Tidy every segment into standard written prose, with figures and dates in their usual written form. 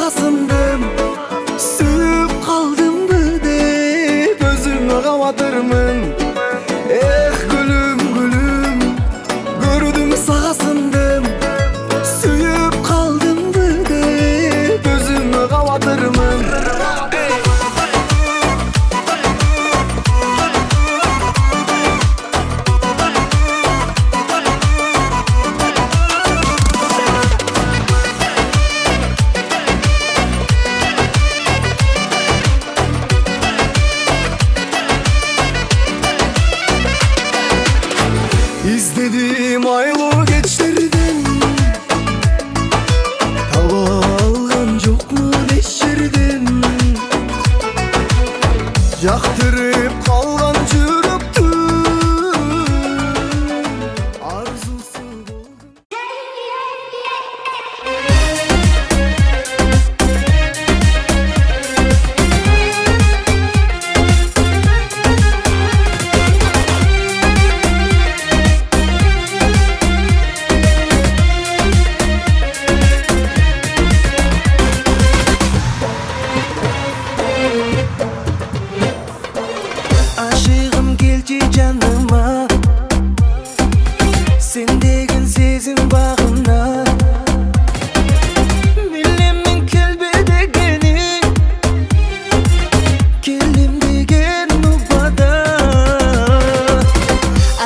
sağa sındım. Sığıp kaldım mı deyip özümü kavatırmın. Eh gülüm gülüm, gördüm sağa sındım. Sığıp kaldım mı deyip özümü kavatırmın. İzledim aylı geçlerden, tava algan yok mu beşerden. Yaktırıp kalgan çürüktü, arzusu buldum. Aşığım geldi canıma, sendegin sezim bağına. Bilemin kelbedegeni, kelim degen nubada.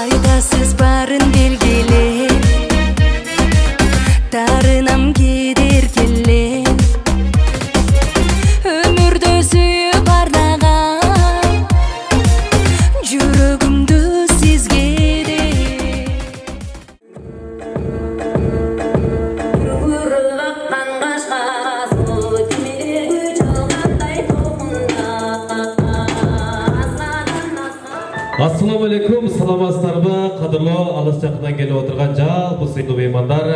Aydasız barın belgili, tarınam gider kelle. Ömürde suyup arnagan, жүрөгүмдү сизге де. Assalamu alaikum, salamатсыздарбы, кадырлуу алыс жакындан келип отурган жалпы сыйдуу меймандар,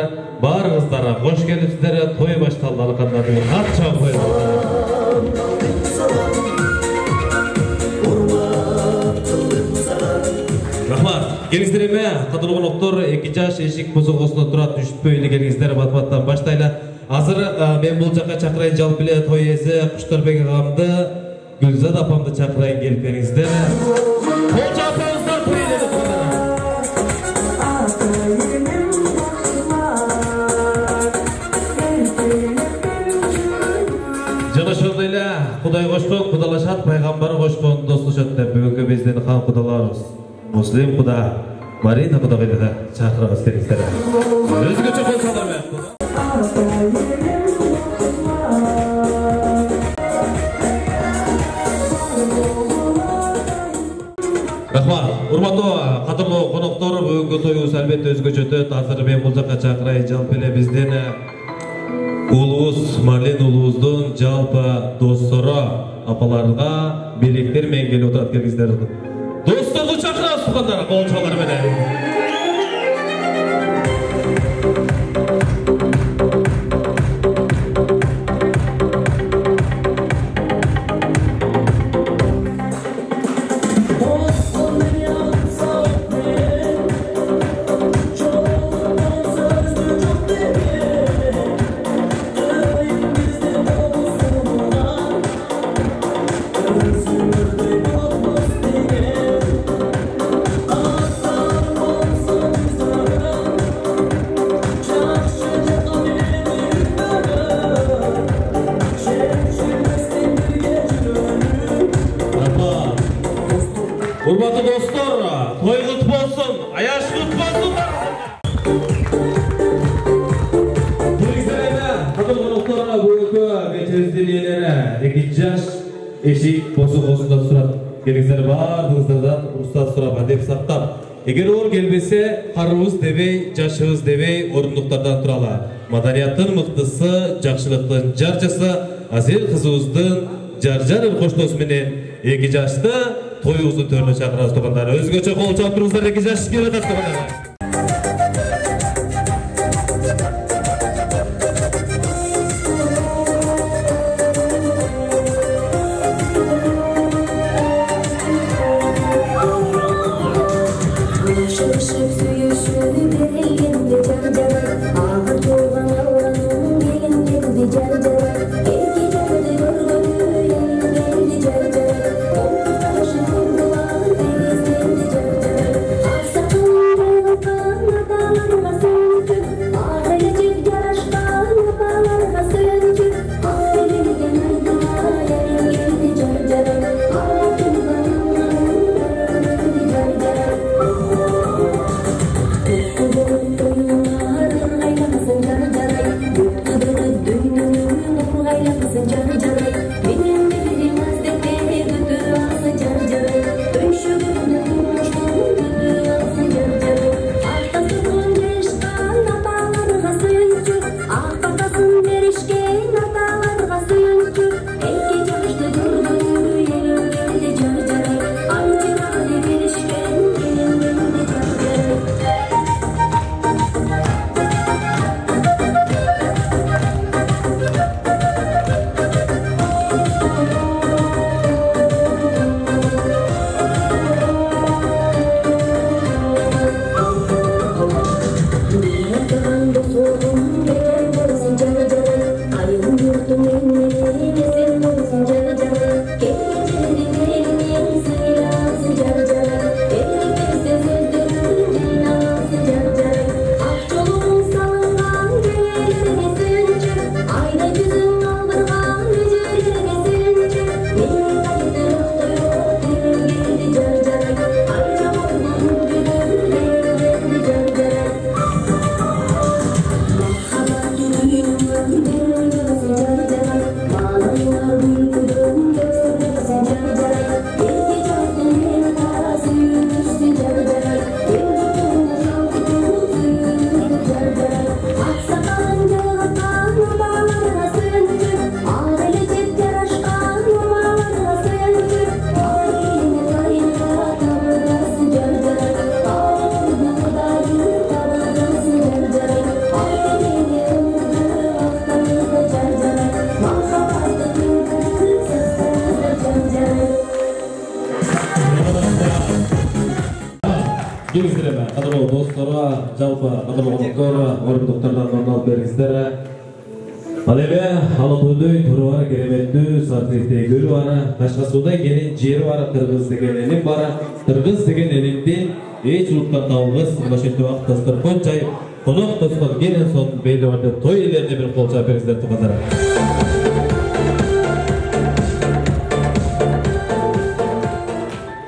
баарыңыздарға кош келипсиздер. Той башталды, алкандар ат чабып коелу. Рахмат, келиңиздер эме, кадырлуу коноктор, 2 жаш эшик бозокосунда турат, түшпөй эле келиңиздер, бат-баттан баштайлы. Азыр мен бул жакка чакырайын жалпы эле той эзи Куштарбек агамды, Гүлзат апамды чакырайын, келип бериңиздер. Кол чапыңыздар, той эле. Жана ошондой эле Кудай кошкон кудалашат, пайгамбар кошкон достошот деп бүгүнкү биздин хан кудаларыбыз Муслим куда, Марина кудагайды да чакырабыз келиңиздер. Өзгөчө кол чалдырбай. Рахмат, урматтуу кадырлуу коноктор, бүгүнкү тоюбуз албетте өзгөчө өтөт. Азыр мен бул жакка чакырайын жалпы эле биздин уулубуз, Марлен уулубуздун жалпы достору, апаларга, белектер менен келип отурат, келиңиздер. Досторду чакырабыз, тукандар, кол чалар менен. Урматтуу достор, той кут болсун, аяш кут болсун. Келиңиздер, кадырлуу коноктор, бүгүнкү кечебиздин ээлери 2 жаш эшик бозокосунда турат. Келиңиздер, баардыгыңыздардан уруксат сурап, адеп сактап. Эгер оор келбесе, карыбыз дебей, жашыбыз дебей орундуктардан туралы. Маданияттын мыктысы, жакшылыктын жарчысы, Азел кызыбыздын Жаржаров коштосу менен 2 жашты тоюбуздун төрүнө чакырабыз, тукандар. Өзгөчө кол чалып туруңуздар, 2 жаш келип атат, тукандар. Ağır yorgan avranın gelin geldi car car. Келіңіздер, қадірлі достарға, жалпы қадірлі қонақтарға, орындықтардан орын бергіздер. Ал эми алатөйдөй турбар кереметтүү сартектей гөлү бара, Ташкасуудай келин жери бара, Кыргыз деген элим бара. Кыргыз деген элимдин эч улуттан табылгыс, ошентип вакыт дасторкон жайып, конок тоскон келин сонун бейли бар деп той элерине бир кол чаап бериңиздер туугандар.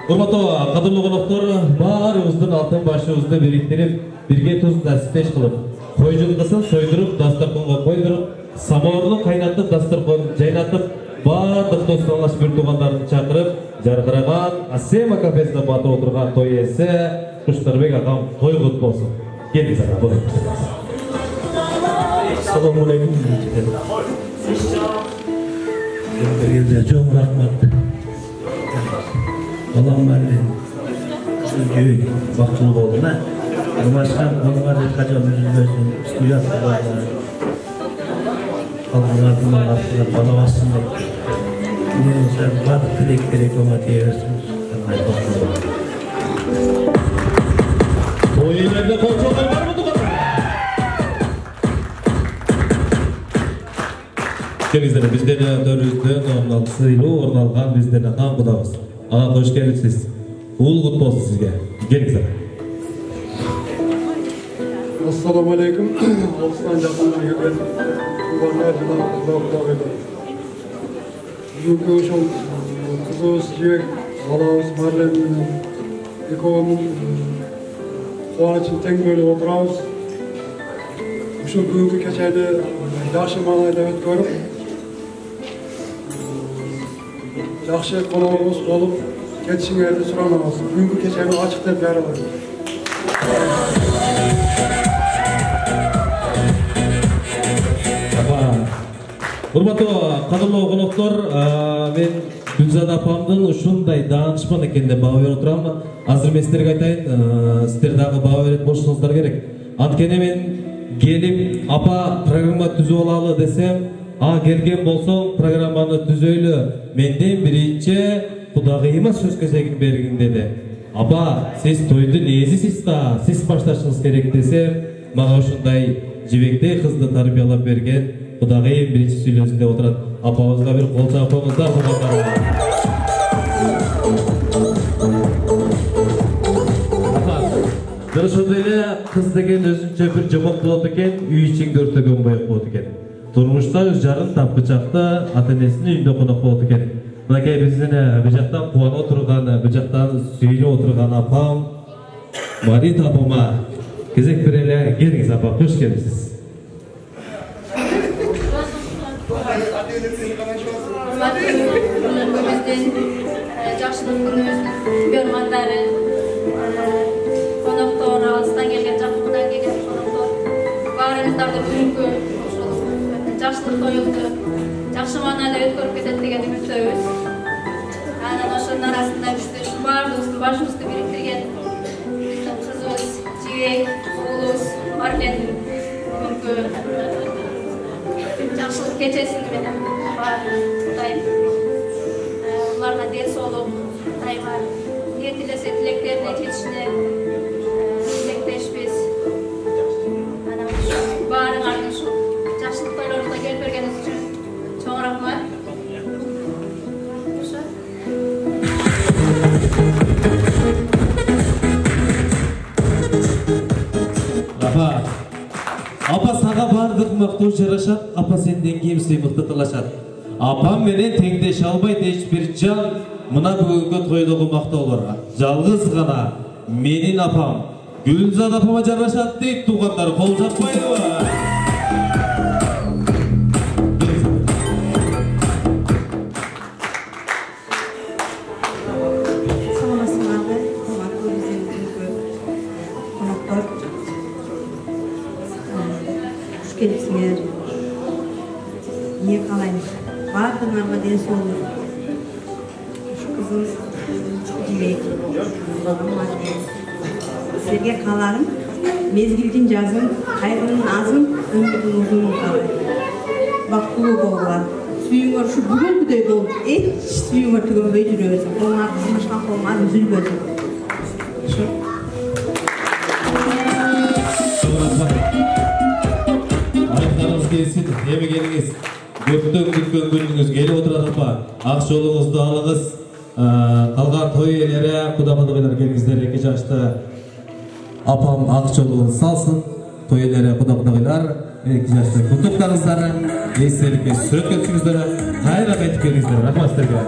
Урматтуу кадырлуу коноктор, баарыбыздын алтын башыбызды бириктирип, бирге туз насиптеш кылып, кой жылкысын сойдуруп, дасторконго койдуруп, самоорду кайнатып, дасторкон жайнатып, баардык достоңлаш бир туугандарын чакырып, жаркыраган Асема кафесине батып отурган той ээси Куштарбек акам той кут болсун. Келиңиз ага. Assalomu alaykum. Sizlarga çok rahmat. Allah'ım ben şu bakçılık oldu ne? Başkan onlar da kaçan üzülmesin, stüdyat var. Allah'ın altına bana bastığında neyse var dilekleri komatiye versiniz. Allah'a bakın. O ileride kontrolü var mı tutar? Gelizler bizden dörüzden ornalısı ornalgan bizden kan kudamız. Ağa hoş geldiniz. Uğul kutlu olsun sizge. Gelizler. Assalamu alaikum. Osman Japan'dan geldim. Kubanlar falan kulak eder. Bugünkü şu kızı sıcak, balağız, marlen, ekoğunun kuanıçın ten böyle oturağız. Şu bugünkü keçerde yaxşı manayla ötkörüp, yaxşı konağımız olup, ketişinlerdi suramamız. Bugünkü keçerde açık dep yaralar. Урматтуу кадырлуу коноктор, мен Гүлзада апамдын ушундай даанышман экенине баа берип отурам. Азыр мен сиздерге айтайын, сиздер дагы баа берет болушуңуздар керек. Анткени мен келип апа программа түзүп алалы десем, келген болсоң программаны түзөйлү. Менден биринчи кудагыйыма сөз кезегин бергин деди. Апа, сиз тойдун ээсисиз да, сиз башташыңыз керек десем, мага ушундай жибектей кызды тарбиялап берген Kudagayım birinci süylesinde oturan apamızga bir kol çapımızda kullanlar. Dırışındayla kız degen özünce bir cımak bulup eken, üy için görtegen boyak bulup eken. Turmuşta öz jarın tapkıçakta atanesini üyünde konak bulup eken. Mınakay bizden bıcaktan kuana oturgan, bıcaktan süyle oturgan apam, Marit apama gezek birele geliniz apa, hoş geldiniz. Bizden жақшылықтың görmanları, konaktor, alıstan gelgen, жақынdan gelgen konaktor, barınızlarda bugünkü жақшылық toyuldu, жақшы manada ötkörüp ketedi деген ümittöyüz. Oşunun arasında şu bardığımızın başımızda biriktirgen bizim kızımız, Civek, oğlumuz varken bugünkü жақшылық keçesini benim var Kutayım. Onlarga ders olup, Kutayım'a yetilese tileklerine yetişine tilekleşmez. Barın ardın şu жақшылық toylarımıza gelip bergeniz için çok rahmat. Apa sağa bardıq maqtoo жарашат, apa senden кемсей мықты тылашат. Апам менен теңдеш албайт ешбир жан мына бүгүнкү тойдогу мактоолорго. Жалгыз гана менин апам Гүлзат апама жарашат дейт туугандар, кол жаппайдыбы? Gelipsiniz. Niye kalayım? Bardığınlarga ders olur. Şu kızım Civek, babam var. Sizlerge kalarım. Mezgilden жазın, kaygının azın, ömrünün uzun kalır. Baktulu boğular. Suyuңор şu bugünküdey bolup, hiç suyuңor tügönbey жүрөсүң. Kollar kızmışkan kollar üzülbösün. Şu. Келсин, эми келиңиз. Көптөн күткөн күнүңүз келип отурат апа. Ак жолуңузду алыңыз. Калган той ээлери, кудамадыгылар келиңиздер, 2 жашты апам ак жолуун салсын. Той ээлери, кудамадыгылар 2 жашты куттуктаңыздар. Эстеликке сүрөткө түшүңүздөр. Кайра кайтып келиңиздер. Рахмат силерге.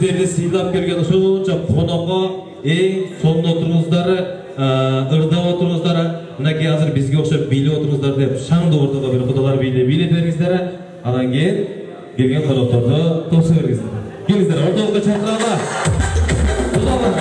Sizlerle sıylap kelgen uşuncha konokko eң сонун отуруңуздары, ырдап отуруңуздары, мынакей азыр бизге окшоп бийлеп отуруңуздар деп шаңды ортого бир кудалар бийлеп бериңиздер. Анан кийин келген конокторду тосуп бериңиздер. Келиңиздер, ортого чакыралы. Кудалар.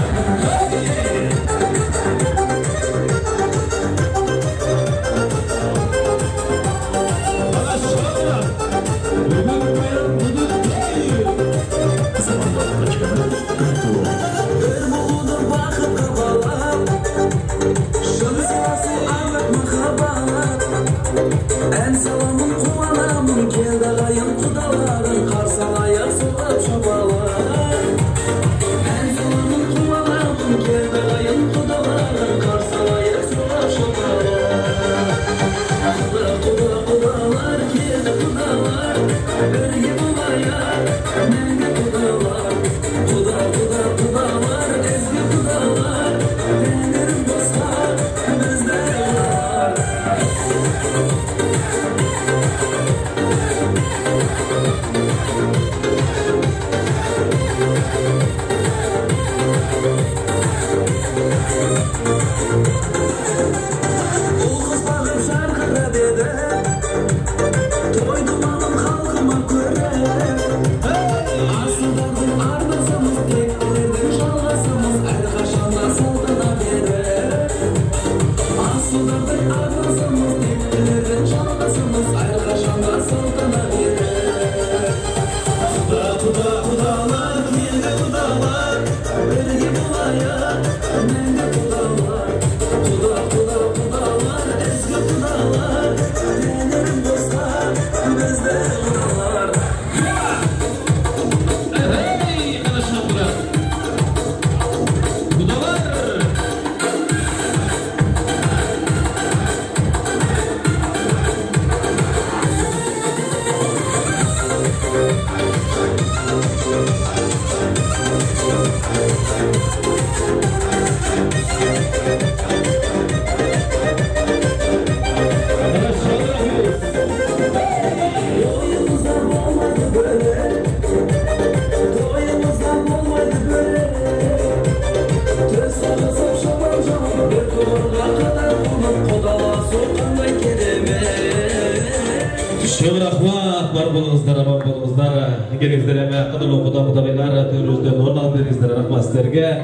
Çok rahmat, var bolunuzlar, aman bolunuzlar. Gelingizler eme, qadırlı Kudaylar, törünüzden orun alıp beringizler, rahmat sizlerge,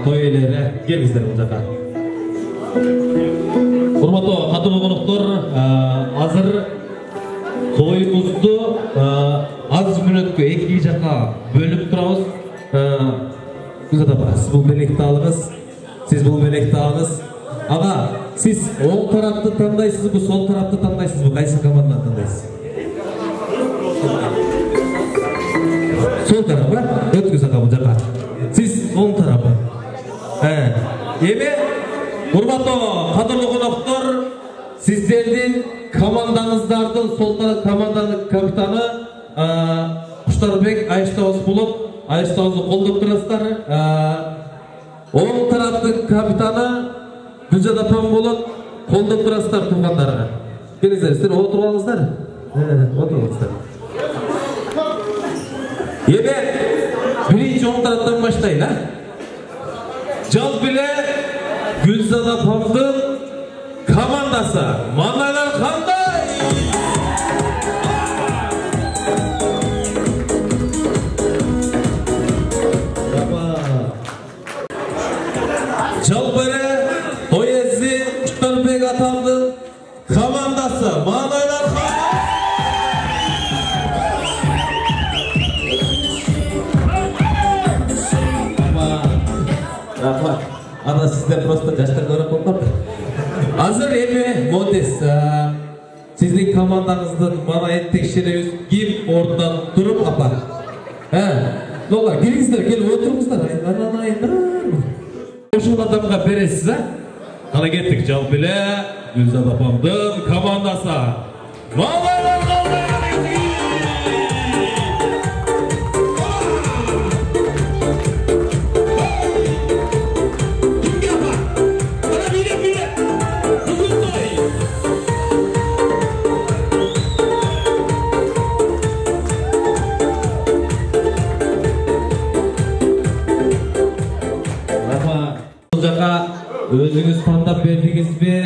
toy eylere, gelingizler bu jaka. Hurmatlı qadırlı konuklar, hazır toyumuzdu az minutga iki jaka bölüp turamiz. Güzel apa, siz bu belekti alınız, siz bu belekti alınız. Ağa, siz oң tarafты tandaysınız mı, sol tarafты tandaysınız mı? Qayсы komandаны tandaysınız? Sol tarafı, ötküz ağa bu jaka. Siz oң tarafı. Emi, hurmatlı qadırlı konuklar, sizlerden komandаңыздардын сол taraf komandanın kapitanı Куштарбек Айыштауыз болып, Айыштауызды қолдап тұрасыздар. Оң тараптың капитаны Гүлжат апам болып, қолдап тұрасыздар туғандарға. Келіңіздер, сіздер отырып алыңыздар. Отырып алыңыздар. Ебе, бірінші оң тараптан баштайын, Жал біле Гүлжат апамдың командасы. Маңайлар қандай? Жалбыры Тоезин Куштарбек атамдың командасы. Маңайлар қандай? Рахмат. Ана сіздер просто жаштар көріп болып. Азыр эми Модес, сіздің командаңыздың маңайын текшеребиз. Ким орындан тұрып апа? Нола, келіңіздер, келіп отырыңыздар. Ошол адамға бересіз, Қана кеттік, Жал біле Гүлзат апамдың командасы. Маңайлар қалды! Өзіңіз таңдап бердіңіз бе,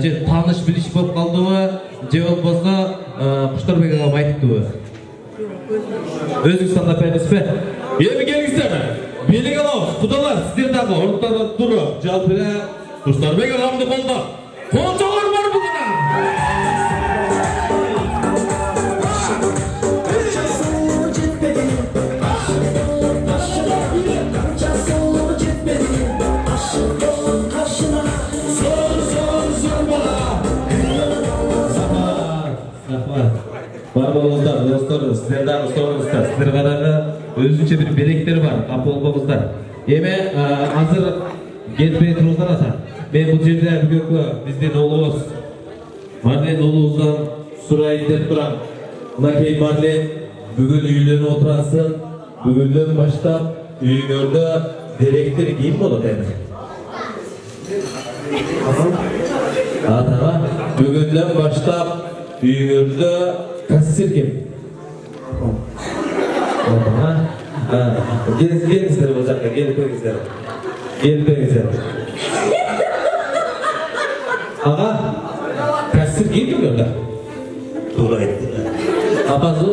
же таныш біліш болып қалды ма, же болмаса Куштарбек ағам айтты ма? Өзіңіз таңдап бердіңіз бе? Еми келіңіздер, белің алау, құдалар, сіздер дағы орындардан тұрып, Жал біле Куштарбек ағамды қолдап, қонжалар бар бұғына! Бар болыңыздар, достар, сіздер дағы соңыңыздар, сіздер ғадағы өзінше бір белектер бар, қап болмаңыздар. Еме, азыр кетпей тұрыңыздар ата. Мен бұл жерде бүгінгі бізден ұлығыз, Марлен ұлығыздан сұрайын деп тұрам. Мынакей Марлен, бүгін үйлерін отырасың, бүгіннен баштап үйлерді деректер кейін болады әні. Атаға, бүгіннен баштап үйлерді Кассир кем? Келіңіздер бұл жаққа, келіп көріңіздер. Келіп көріңіздер. Аға, кассир кем көрді? Тура айтты. Апазы?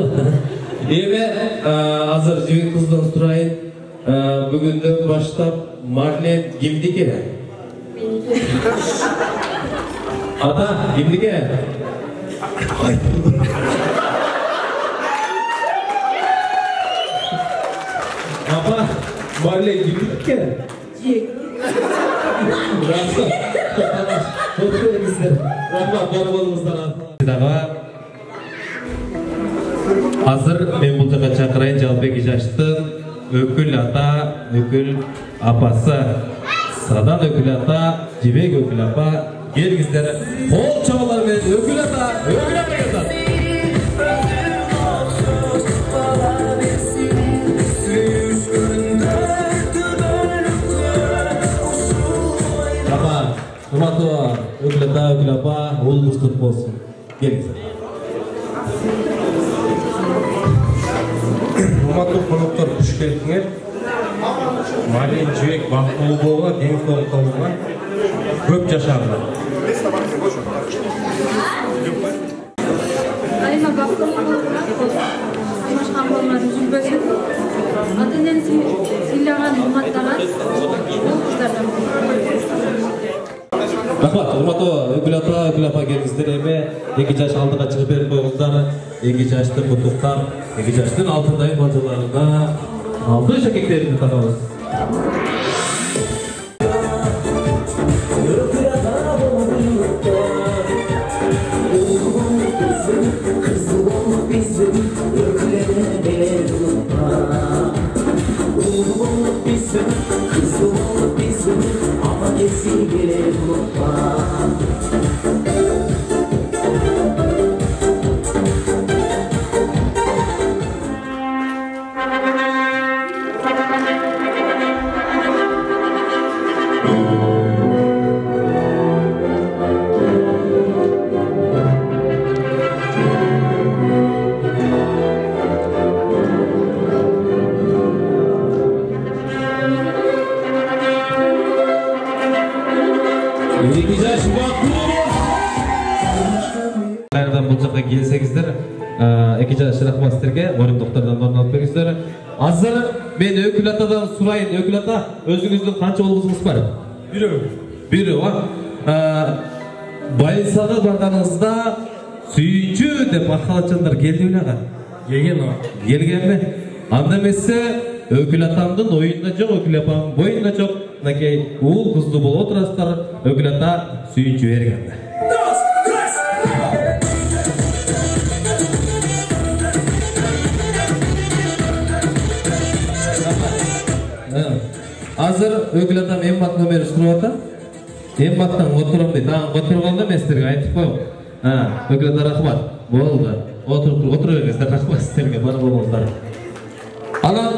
Еме, азыр жібек қыздан сұрайын. Бүгінді баштап Марлен кемді келі? Ата, кемді келі? Apa? Mарлен gimdik ya? Rahmat. Hoş geldinizler. Rahmat, var bolыңыздар. Hazır men bu жаққа чакырайын Жалбек Ижаштың өкіл ата, өкіл апасы. Садан өкіл ата, Жібек өкіл апа. Келіңіздер. Қол чабалармен өкіл ата, өкіл апа келді. Hurmatlı ökül apa, oğlumuz kutlu olsun. Geliniz. Hurmatlı konuklar, hoş geldiniz. Mарлен Жібек бақытты болуға, денсаулық табуға көп жашағыlar. Başkan kolları üzülmesin. Adından sillagan, hurmatlagan. Rahmat, hurmatlı Gül ata gelingizler эме 2 жаш алдыга чыгып берип койгуңуздар. 2 жаштын куттуктап, 2 жаштын алтындай мажыларына алтын шакектерин танабыз. Келсеңіздер, 2 жаш рахмат сіздерге, орындықтардан орын алып беріңіздер. Азыр мен Өкіл атадан сұрайын. Өкіл ата, өзіңіздің қанша ұл қызыңыз бар? Бирөө. Байсаға барғаныңызда сүйінші деп мақтанышандар келді ме аға? Келген ме? Анда емесе Өкіл атамдың ойында жоқ, Өкіл апамның бойында жоқ. Накей ұл қызды бол отырасыздар, Өкіл ата сүйінші бергенді. Азыр Өкіл атам эмбат номер сұрап ата. Эмбаттан отырым дейді. Отырғанда мен сіздерге айтып қойым. Өкіл ата рахмат. Болды. Отыр беріңіздер, рахмат сіздерге, бары болыңыздар. Анан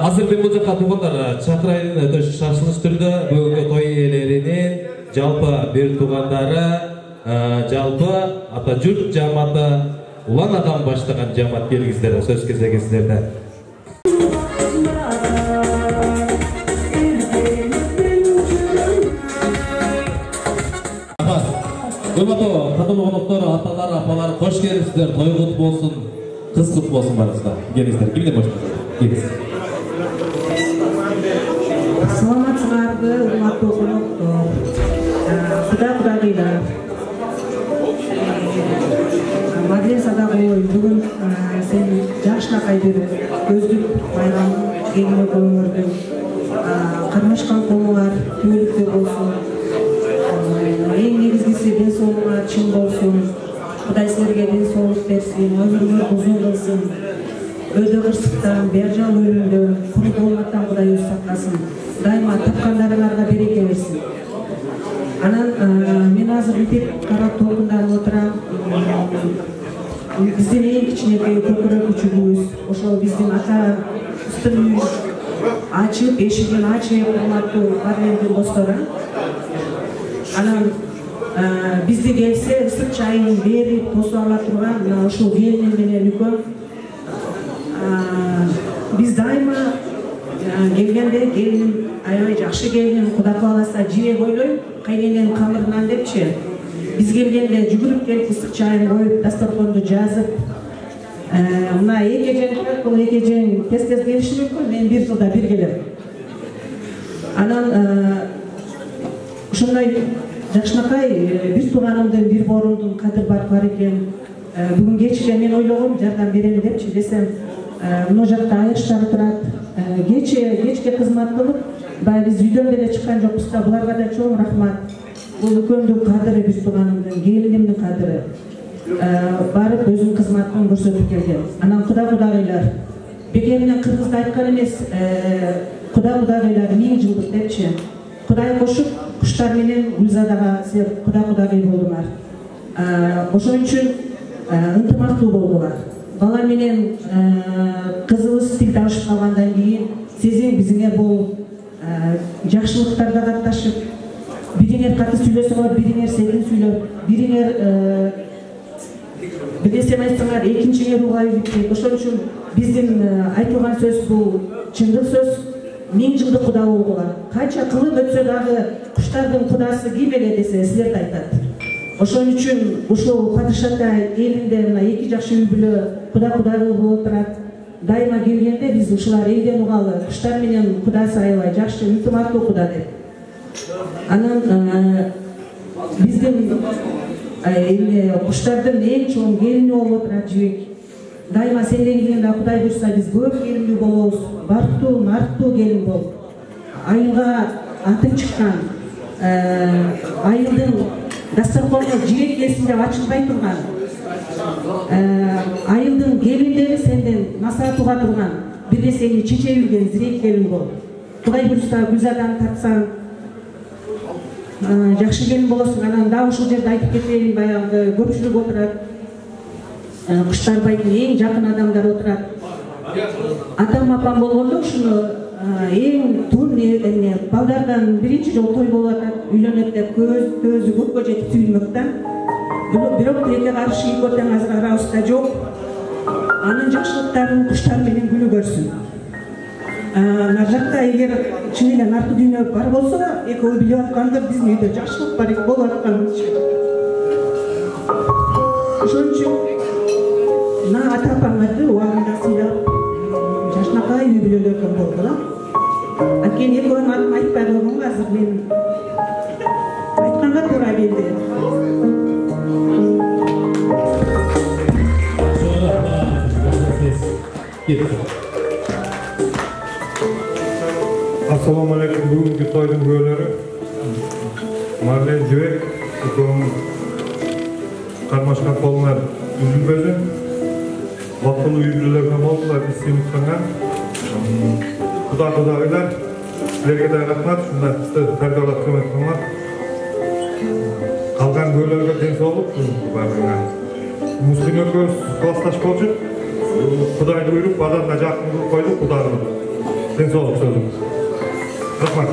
азыр мен бұл жаққа туғандар шақырайын өте шашылыш түрді бүгінгі той иелерінен жалпы бір туғандары, жалпы ата жұрт жаматы, ұлан ағам баштаған жамат келгіздер, сөз кезегіздерді. Қатылы қонақтары, аталар, апалар, қош келіпсіздер, той құт болсын, қыз құт болсын барыңыздар. Келіңіздер, кімден баштыңыздар? Келіңіздер. Саламатсыздарбы, урматтуу қонақтар. Құда-құдағилар. Мадресадагы бүгін сен жашнакай бир көздүк байрамын келине көңөрдүң. Кармашкан колуңар түбөлүктүү болсун. Ең негізгісі ден соңыңа чын болсын, Құдай сіздерге ден соңлық берсін, өміріңіз ұзын қылсын, өді қырсықтан, бержал өлімден, құры болмақтан Құдай өз сақтасын, дайыма тапқандарыңарға береке берсін. Анан мен азыр үйтеп қарап толқындарып отырам, біздің ең кичинекей көкірек күчігіміз, ошол біздің ата үстін ачып, ешігін ачып, урматтуу парламенттин достору. Анан бизде келсе ысык чайын берип тосуп ала турган ушул келин менен үлкөн биз дайыма келгенде келин аябай жакшы келин Кудай кааласа жибек ойлойм кайнененин камырынан депчи биз келгенде жүгүрүп келип ысык чайын коюп дасторконду жазып мына экежең бул экежең тез келиши мүмкүн мен бир жылда бир келем анан ошондой жакшынакай бир тууганымдын бир боорумдун кадыр бар экен бүгүн кечке мен ойлогом жардам берели депчи десем мына жакта айырыштары турат кечке кызмат кылып баягы биз үйдөн деле чыккан жокпуз да буларга да чоң рахмат бул үлкөндүн кадыры бир тууганымдын келинимдин кадыры барып өзүнүн кызматын көрсөтүп келген анан кудагыйлар беке менен кыргызда айткан эмес кудагыйлар 1000 жылдык депчи Кудай кошуп куштар менен Гүлзадага силер кудагый болдуңар. Ошон үчүн ынтымактуу болгула. Бала менен кызыбыз тил табышып калгандан кийин сезиң бизиңер болуп жакшылыктарда катташып бириңер каты сүйлөсөңөр, бириңер секин сүйлөп, бириңер бир нерсени айтсаңар экинчиңер угайып бүттүк. Ошон үчүн биздин айтылган сөз бул чындык сөз. 1000 жылдык куда болгула. Канча кылып өтсө дагы куштардын кудасы ким эле десе силерди айтат. Ошон үчүн ушул Падышата элинде мына эки жакшы үй бүлө куда-кудагы болуп турат. Дайыма келгенде биз ушулар элден угалы, куштар менен кудасы аябай жакшы ынтымактуу куда деп. Анан биздин куштардын эң чоң келини болуп турат Жибек. Дайыма сенден кийин да Кудай буйрса биз көп келиндүү болобуз. Бартуу, нарттуу келин болуп. Айылга атың чыккан, айылдын дастаркону Жибек келсин деп ачылбай турган. Айылдын келиндери сенден насаат уга турган, бирде сени чече билген зирек келин бол. Кудай буйрса Гүлзаданы тартсаң жакшы келин болосуң. Анан да ушул жерде айтып кетейин, баягы көпчүлүк отурат. Куштарбайдын эң жакын адамдары отурат. Атам апам болгондо ушуну эң тун балдардан биринчи жолу той болуп атат, үйлөнөт деп көзү көккө жетип сүйүнмөк да. Бирок тилекке каршы экөө тең азыр арабызда жок. Анын жакшылыктарын куштар менен күнү көрсүн. Нар жакта эгер чын эле наркы дүйнө бар болсо, экөө билип аткандыр, биздин үйдө жакшылык бар болуп аткан. Ошон үчүн мына ата-апаңарды убагында сыйлап, жашнакай үй бүлөлөрдөн болгула. Анткени экөөнүн атын айтпай койгонго азыр мен айтканга туура келди. Assalamu alaikum, бүгүнкү тойдун күбөлөрү. Марлен Жибек экөөңүз кармашкан колуңар үзүлбөсүн. Бактылуу үй бүлөлөргө болдулар, исимитканга. Куда-кудагыйлар, силерге да рахмат, ушундай кызды тардиялап көмөк кылыңар. Калган күбөлөргө ден соолук баарыңа. Муслим экөөбүз классташ болчук. Кудайды буйруп, адамга жакын кылып койдук, Кудайга ден соолук сөзүңүз. Рахмат.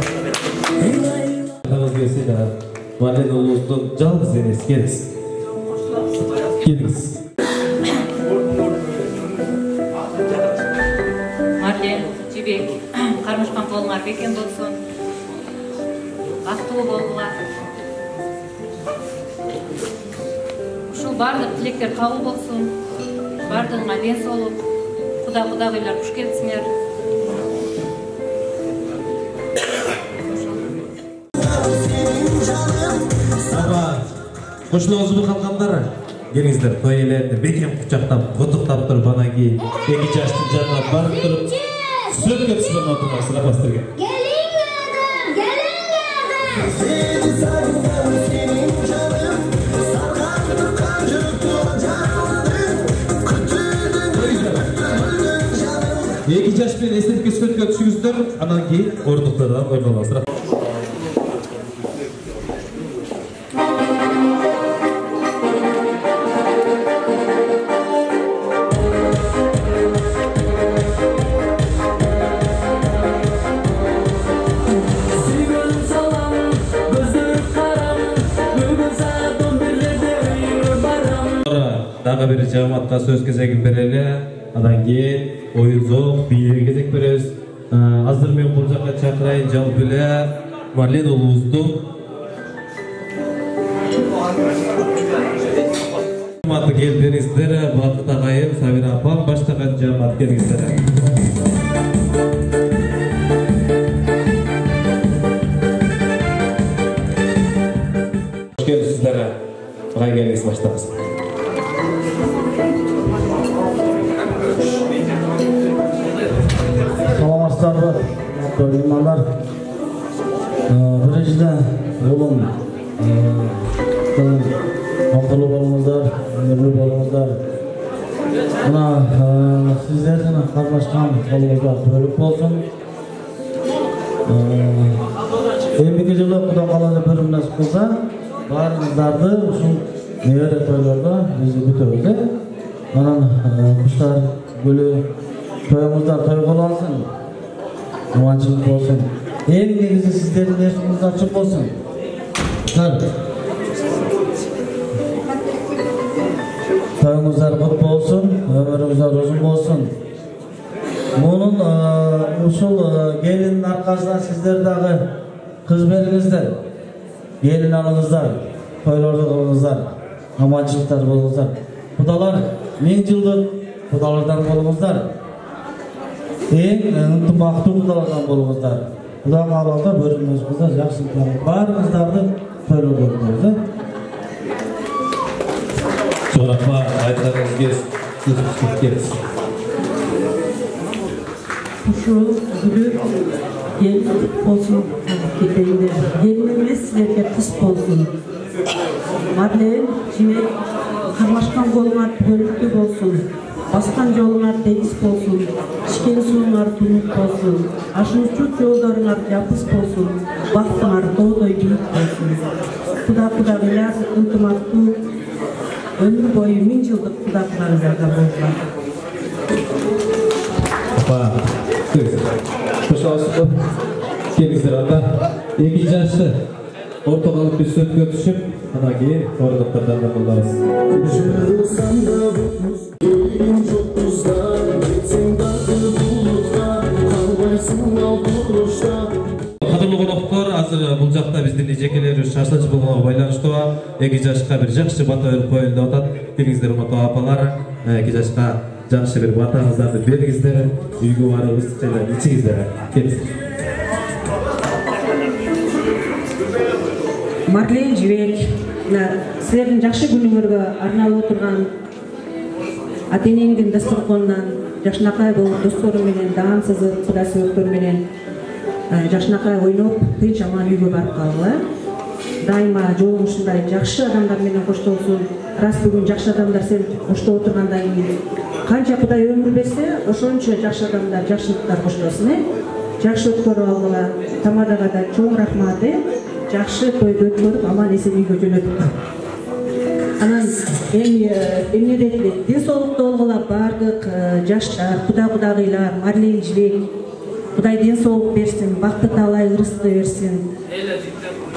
Таңыз келсе да, Марлен ұлыңыздың жалғыз емес, келіңіз. Келіңіз. Марлен, Жибек, кармашкан колуңар бекен болсун. Бактылуу болгула. Ушул бардык тилектер кабыл болсун. Бардыгыңа ден соолук. Кудагыйлар куш келсиңер. Кошуноңузбу калгандары, келиңиздер, той элерди бекем кучактап, кутуктап туруп, анан кийин эки жаштын жанына барып туруп, сөзгө түшкөн отурмак сырапастырга. Эки жаш менен эстетке сөзгө түшүңүздөр, анан кийин ордуктардан ойнолосур. Дагы бир жамаатка сөз кезегин берели. Андан кийин оюн-зок, бийге кезек беребиз. Азыр мен бул жака чакырайын жалпы эле Марлен уулубуздун жамааты келдиңиздер. Бакыт агайым, Сабира апам баштаган жамаат келиңиздер. Hoş geldiniz sizlere. Buraya geliniz başlarız. Саламатсыздарбы, көргөндөр. Биринчиден улум бактылуу болуңуздар, өмүрлүү болуңуздар. Мына сиздердин катнашкан колуңузга бөлүк болсун. Эмки жылы Кудай кааласа бир насып кылса, баарыңыздарды ушул небере тойлордо биз күтөбүз. Анан куштар гүлү тоюңуздар той боло алсын, кубанычыңыз болсун. Эң негизи сиздердин эшигиңиз ачык болсун. Тоюңуздар кут болсун, өмүрүңүздөр узун болсун. Мунун ушул келиндин аркасынан сиздер дагы кыз бериңиздер, келин алыңыздар. toylorda bolуңуздар, аманчылыктар болуңуздар. Кудалар 1000 жылдык кудалардан болуңуздар. Эң ынтымактуу кудалардан болуңуздар. Куда кааласа бөлүмүбүздө жакшылыктар баарыңыздарды тойлордо өткөрүбүз. So'raqma aytganingizga siz kelsiz. Ушул гүлү келип болсун кетейинде. Келин эмес силерге кыз болсун. Марлен жибек кармашкан колуңар түгөлүктүү болсун. Баскан жолуңар деңиз болсун. Ичкен сууңар тунук болсун. Ашуучу жолдоруңар жапыс болсун. Бактыңар тоодой бийик болсун. Кудагыйлар ынтымактуу ömür boyu 1000 yıllık kudaklarınızda buldular. Hoş olsun. Gelizler anda. İkinci yaşlı ortalık alıp bir söz götüşüp ana giyin oradakilerden de bullarız. Кадырлуу коноктор, азыр бул жакта биздин эжекелер шашлык болгонго байланыштуу 2 жашка бир жакшы бата берип коюлуп атат. Билиңиздер, урматтуу апалар, 2 жашка жакшы бир батаңыздарды бериңиздер, үйгө барыбыз, ичиңиздер. Келиңиздер. Марлен жибек, силердин жакшы күнүңөргө арналып отурган ата-энеңдин дасторконунан жакшынакай болуп достору менен даам сызып, кудай сүйөктөр менен жакшынакай ойноп, тынч аман үйгө барып калгыла. Дайыма жолуң ушундай жакшы адамдар менен коштолсун. Рас бүгүн жакшы адамдар сен коштоп отургандан кийин канча Кудай өмүр берсе, ошончо жакшы адамдар, жакшылыктар коштолсун. Жакшы өткөрүп алгыла. Тамадага да чоң рахмат. Жакшы тойду өткөрүп, аман эсен үйгө жөнөтүп. Анан эмне деди? Ден соолуктуу болгула бардык жаштар, кудагыйлар, Марлен жибек. Кудай ден соолук берсин, бакыт талай ырысты берсин.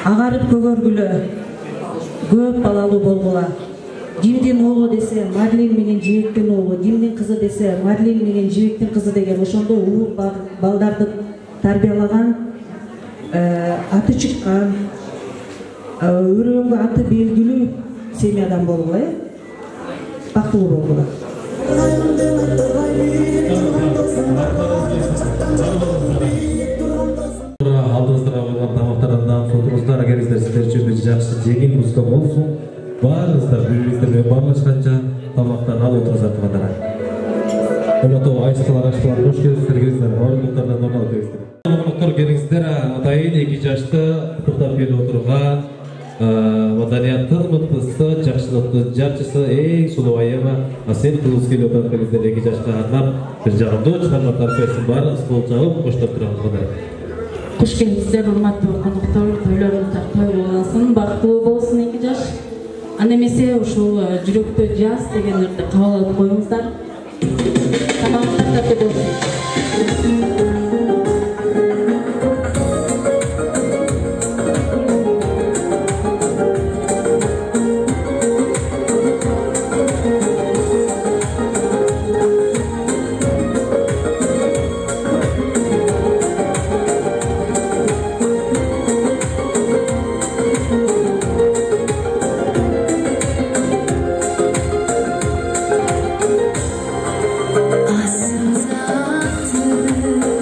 Агарып көгөргүлө, көп балалуу болгула. Кимдин оğlu десе Марлен менен жибектин оğlu, кимдин кызы десе Марлен менен жибектин кызы деген ошондой улуу балдарды тарбиялаган, аты чыккан, өрөөнгө аты белгилүү семьядан болгула, бактылуу болгула. Алдыңыздарга койгон тамактардан сотуңуздар, агерсиздер сиздер үчүн бир жакшы жеңил музыка болсун. Баарыңыздар бири-бириңиздер менен баарлашканча тамактан алып отуруңуздар тумандар. Урматтуу айчкалар, ашкалар, кош келипсиздер, келиңиздер, орындуктардан орун алып келиңиздер. Коноктор келиңиздер, атайын 2 жашты куттуктап келип отурган маданияттын мыктысы, жакшылыктын жарчысы, эң сулуу айыма Асен кылыбыз келип отурат. Келиңиздер, 2 жашка арнап бир жагымдуу чыгарма таркайсын, баарыңыз кол чабып коштоп турабыз. Хош келипсиздер, урматтуу коноктор, тойлоруңуздар тойлуу болсун, бактылуу болсун 2 жаш. Аны эмесе ушул жүрөктө жаз деген ырды кабыл алып коюңуздар. Тамактар тартып болсун. Asıl zaten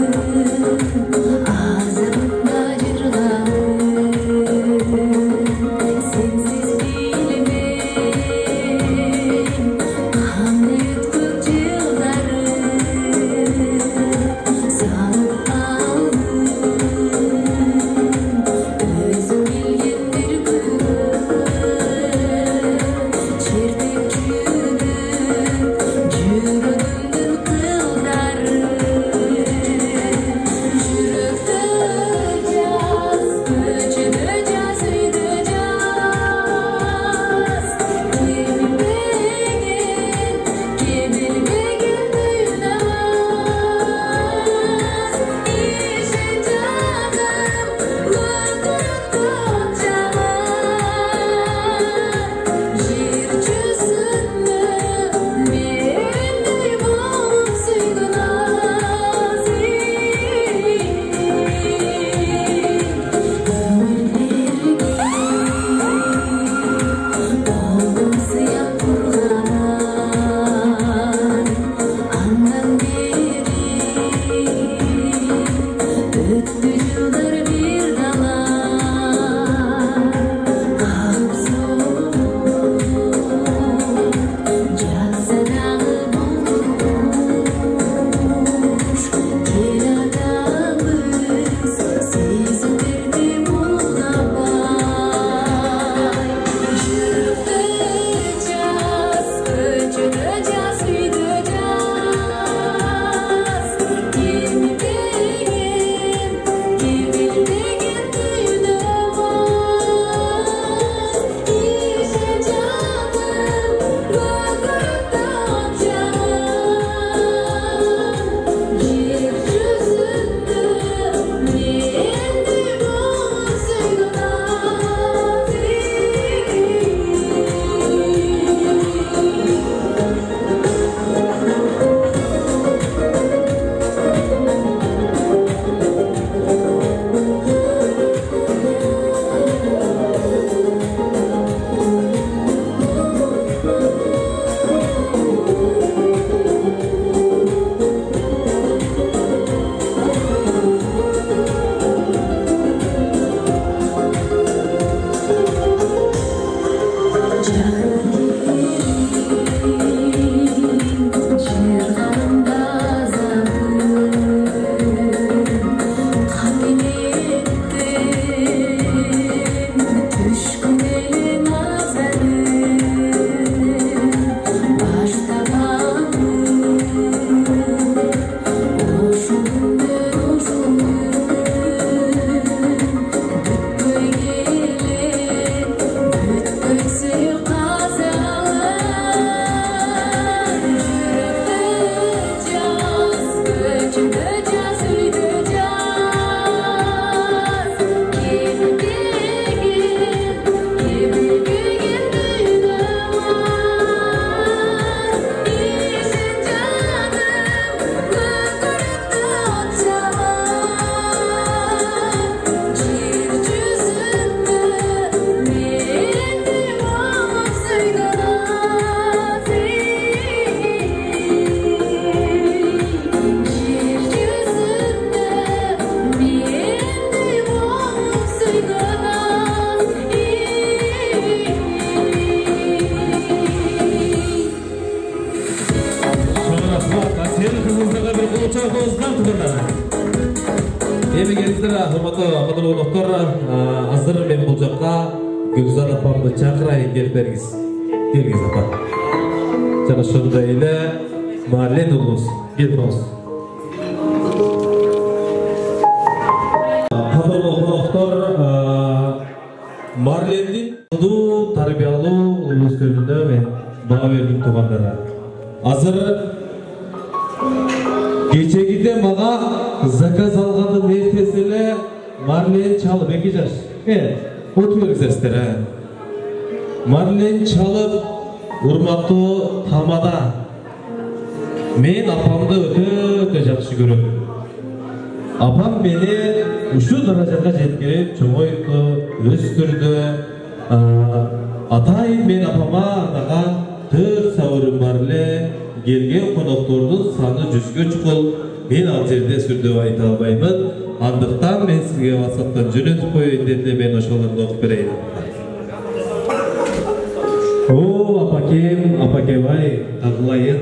Marlen çalıp urmaktуу tamada men apamды өтө жакшы көрөм. Апам мени ушул даражага жеткирип чоңойту, өстүрдү. Атайын мен апама арнаган 4 сабырым бар эле. Келген коноктордун саны 100ге чукул. Мен ал жерде сүрдөп айта албаймын. Андыктан мен сизге WhatsApp'тан жөнөтүп коюйт деп мен ошолорду окуп берейин. Апакебай, ағылайын,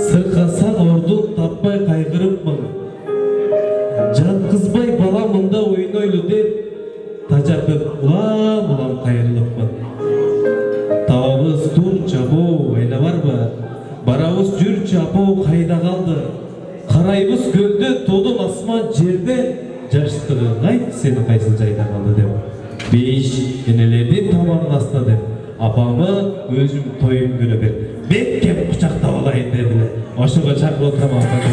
сырқасан ордун таппай қайғырыпмын. Жанқызбай баламында ойнойлы деп, тажапып улам қайырылыпмын. Тауыбыз тур чабу, айна бар ба? Барабыз жүр чабу, қайда қалды? Қарайбыз көлді, тодым асман жерде, жаштығы қайт сені қайсыл жайда қалды деп. Бейш енелерден тамағын астына деп. Апамы өзім тойым күні бір беккеп құшақтап алайын деділі. Ошыға чақырып отырам апамы.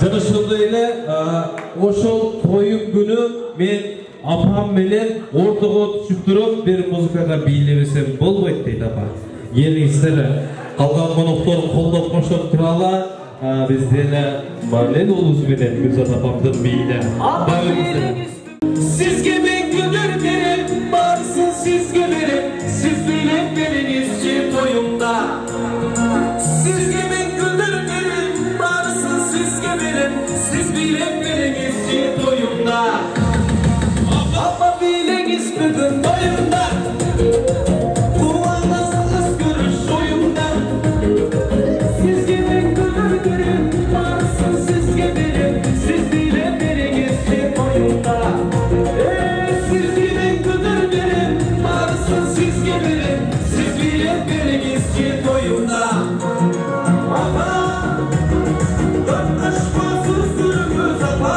Жана ошондой эле ошол тойым күнү мен апам менен ортого түшүп туруп бир музыкага бийлебесем болбойт дейт апа. Келиңиздер, калган коноктор колдоп коштоп туралы. Бізден Марлен ұлыз менен Гүлзат апамдың бейіне. Сізге мен гүлдер берем, барсын сізге берем, сіз билеп беріңізші тойымда. Сізге мен гүлдер берем, барсын сізге берем, сіз билеп беріңізші тойымда. Апа билеңіз бүгін тойымда, қуанасыңыз көріш ойымда. Сізге мен гүлдер берем, барсын сізге берем, сіз билеп беріңізші тойымда. Сізге мен гүлдер берем, барсын сізге берем, сіз билеп беріңізші тойымда. Апа, өткіш болсын сүріңіз апа.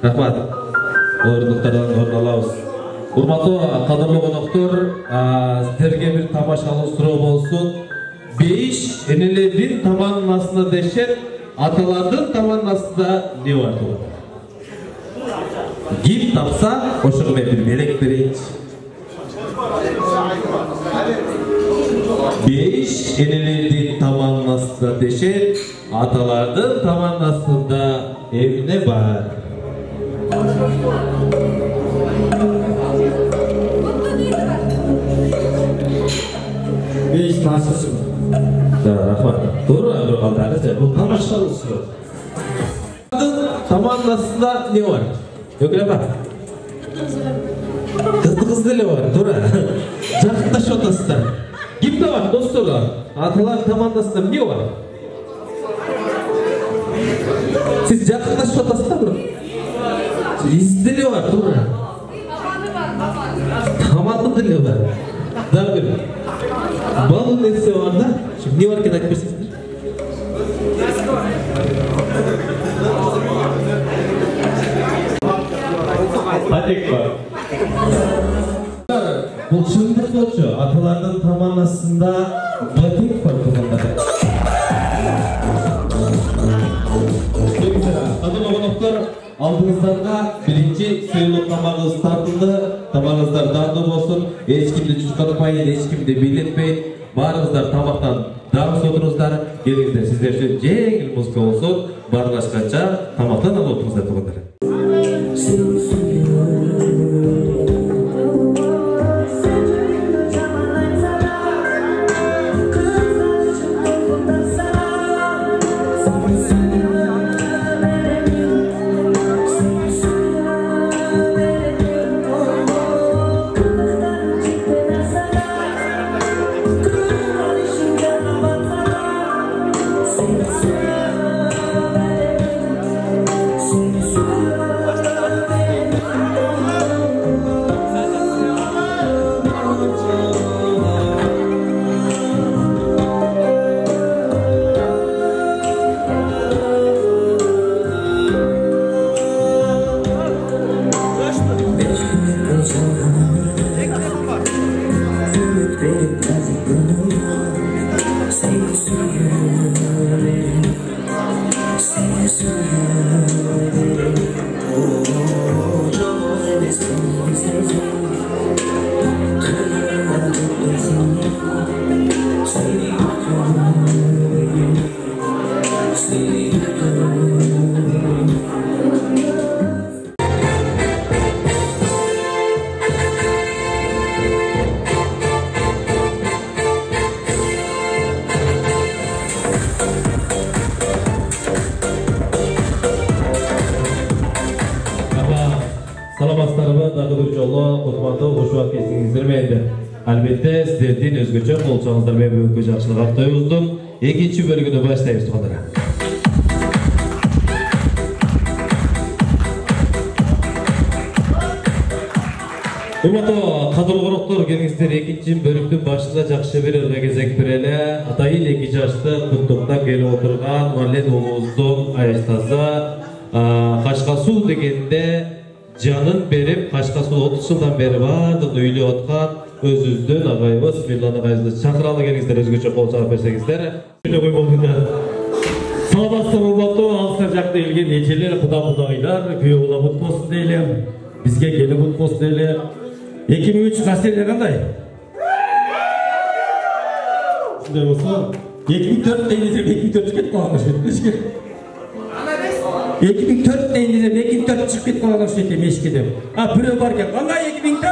Рахмат. Орындықтардан орын алабыз. Урматтуу кадырлуу коноктор, сиздерге бир тамашалуу суроо болсун. Бейиш энелердин таманын астында дешет, аталардын таманын астында не бар туган? Ким тапса, ошого мен бир белек берейинчи. Бейиш энелердин таманын астында дешет, аталардын таманын астында эмне бар? Бейиш ташысы. Рахмат. Doğru mu? Kaldı. Bu tamamlaşalım. Tamamlasında ne var? Yok ne var? Kız dili var. Doğru. Jaktaş otasında. Kimde var dostlar? Atalar tamamlasında ne var? Siz jaktaş otasında mı? Siz dili var. Doğru. Tamamlı dili var. Daha bir. Balın nesi var da? Şimdi ne var ki takip etsiniz? Patek var. Bu çıldık oluşu. Atalardan tamamlasında patek var kullanmadı. Kadın oğluklar aldığınızda birinci suyuluk tamağınız tartıldı. Tamağınızlar dardı olsun. Hiç kimde çocuklanmayın, hiç kimde belirtmeyin. Barınızlar tamaqtan dağız oturunuzlar. Gelingizler sizler için jengil muzika olsun. Barlaşkança tamaqtan alıp oturunuzlar tuğanlar. Albatta sizlardan o'zgacha bo'lsangizdar men bu yaxshilik haqda yozdim. Ikkinchi bölümünü başlayız tuğanlara. Urmatlı kadın qo'noqlar kelingizlar, ikkinchi bölümdün başında жақсы bir ırga gezek birele. Atayın 2 yaşta құттықтап kelip oturgan Marlen Oğuz'un Ayastazı Kaşkasu degende canın berip Kaşkasu 30 yıldan beri vardı öyle otkan özüzdün ağayımız Mirlan ağayımızı çakıralı gelingizler özgürce kol çağıp versengizler. Саламатсыздар урматтуу алыстар жакта келген эжелер, куда-кудайлар, күйөө бала бут болсун дейле. Бизге келип бут болсун дейле. 2003 маселе кандай? Ушундай болсо, 2004 дейинде 2004 чыгып кетип калган эшке. 2004 дейинде 2004 чыгып кетип калган эшке мешке деп. Бирөө бар экен. Кандай 2004?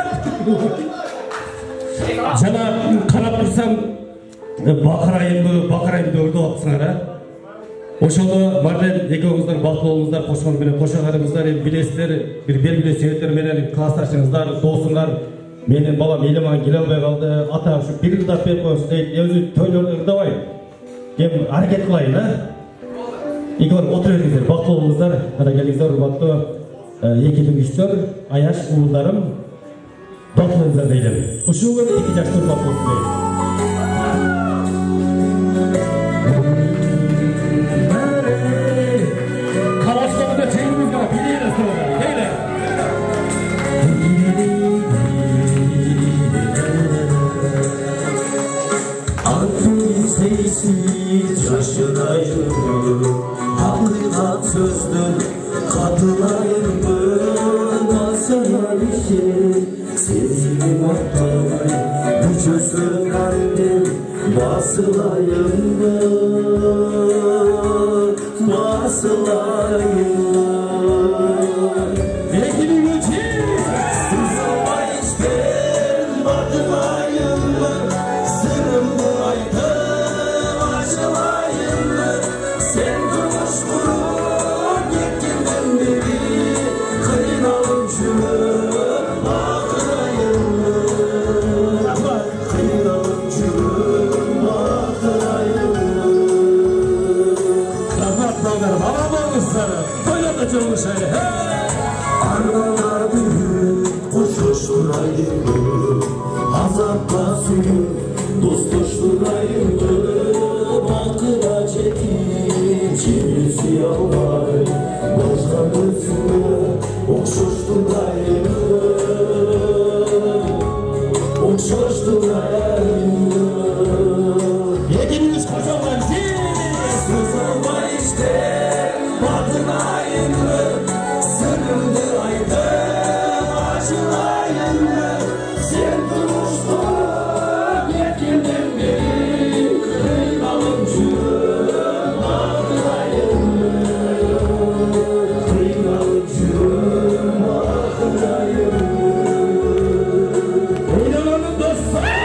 Жана карап турсам, бакырайымды өрдөп атсыңар, а? Ошоло Марлен экөөңүздөр бактылуу болуңуздар, кошкон менен кошоганыңыздар, билесиздер, бир белгилүү себептер менен классташыңыздар, досуңар, менин балам Элиман келе албай калды, ата ушу бир ырдап берип коюңуз дейт, өзү тойлорду ырдабай. Кем аракет кылайын, а? Игор отура бериңиздер, бактылуу болуңуздар, ана келиңиздер, урматтуу эки дүңгүчтөр, аяш уулдарым, бактылууңуздар дейлем. Ушул күнү 2 жашта урмат болсун дейм. Hey! sana düşerim Sevgilim ortalığı Vücusun kalbim Basılayım mı Basılayım mı Ekini geçir Sızılma içtim Batılayım mı Sırrımı aydım Açılayım mı Sen durmuş vurur Gittinden beri Kıyınalım çürüm Akırayım mı Kıyınalım çürüm Akırayım mı Kapat dağlar bana bakmışsana Böyle de çolmuş hele Arnalar büyür Koşuşturayım mı Azapla suyum Dostuşturayım mı Bakıra çekin Çiğnisi yalvar Boşta gözümü Okşuşturayım mı Okşuşturayım mı Yediniz kocaman Sızılma işte Batınayım mı Sırrımdı aydım Acılayım mı Sen duruştun Yetkinden beri Kıymalım çürüm Bakınayım mı Kıymalım çürüm Bakınayım mı Oynanalım dostlar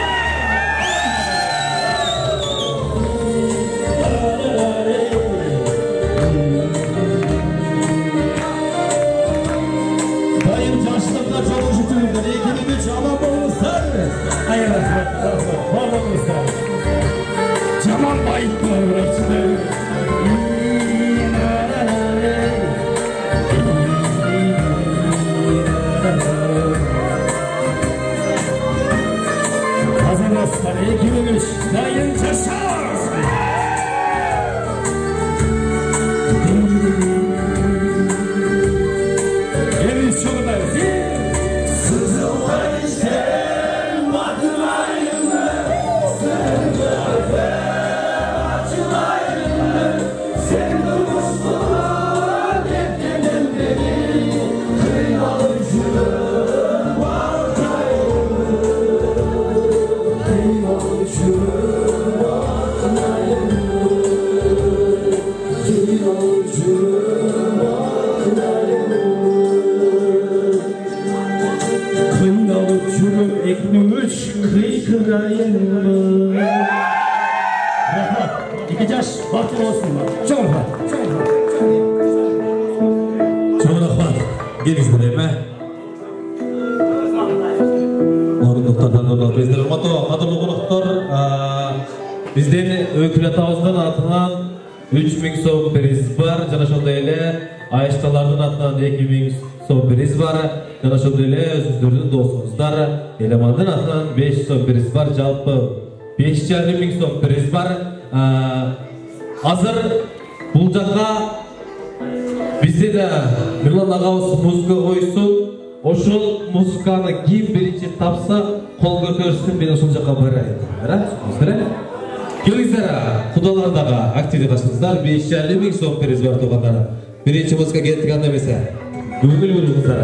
Dayım yaşlarında çok üşütürümden İkini bir çaman olmuşlar Hayır Rahmet Var olmuşlar Çaman bayıklar içinde Kazanaslar ekibimiz Dayın Çaşar Geniş yollar Sızılma işte Batılayım mı Sırrımı Açılayım mı Sen durmuştun Gittinden beri Kıymalım çürüm Bakınayım mı Kıymalım çürüm Bakınayım mı Kıymalım çürüm Bakınayım mı Kıynalı çürüm ekmeğüç kıykırayım mı? Rahat, iki yaş vakti olsun bak. Çok rahat. Çok rahmat. Geliniz mi? Orunluklardan dolayı bizler Urmatı, Madırlı Konuklar bizden Öykület Ağız'dan atılan 3000 soğuk biriz var. Jana şonday ele Ayıştalardan atılan 2000 soğuk biriz var. Jana şonday ele özüzdürдің dostumuzlar. Elemandan atılan 5 soğuk biriz var. Жалпы 5,5 soğuk biriz var. Hazır бұл жаққа бізде de Milan Ağaoğuz muzika koysun. Oşul muzikаны kim birinci tapsa kol götürsün ben oşul жаққа барайын. Келіңіздер, құдалардағы активде қашыңыздар. 5,5 soğuk biriz var тоғандары. Birinci muzika kеттік анда бесе. Көңіл бөліңіздер.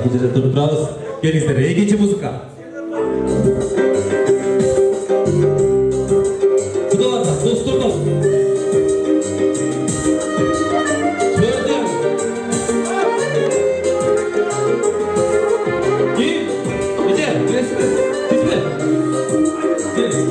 Gecede durup durarız. Gelіңіздер, екінші музыка. Құдаларда, достырдым. Көрдім. Кейін, беде, білесіздер, тізбе. Келіңіз.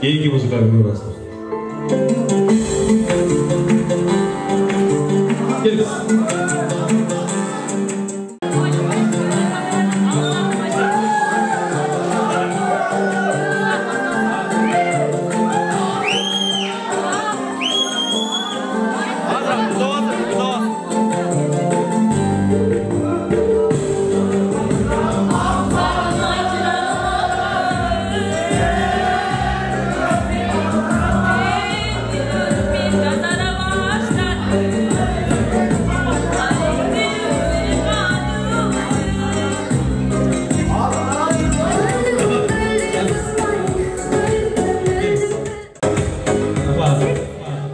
Keyingi muzikani ko'rasizlar. Kelin.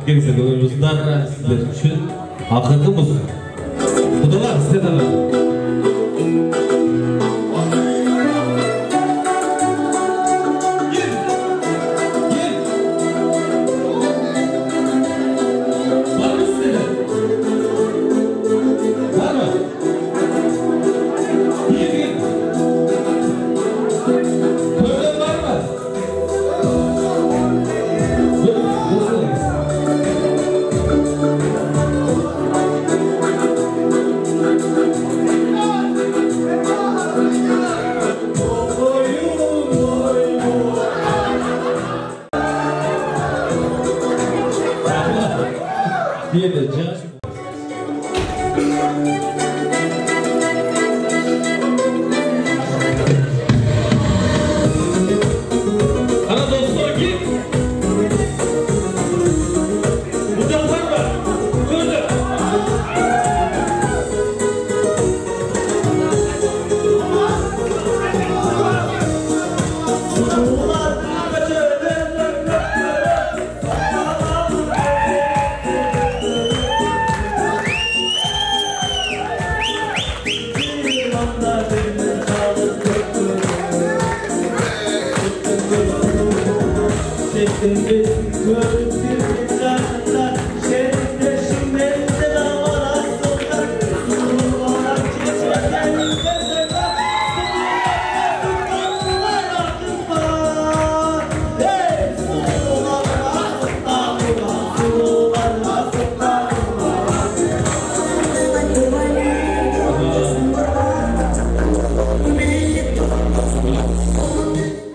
Gelin oyunumuzdan sizler için akıllı müzik. Kudalar size de var.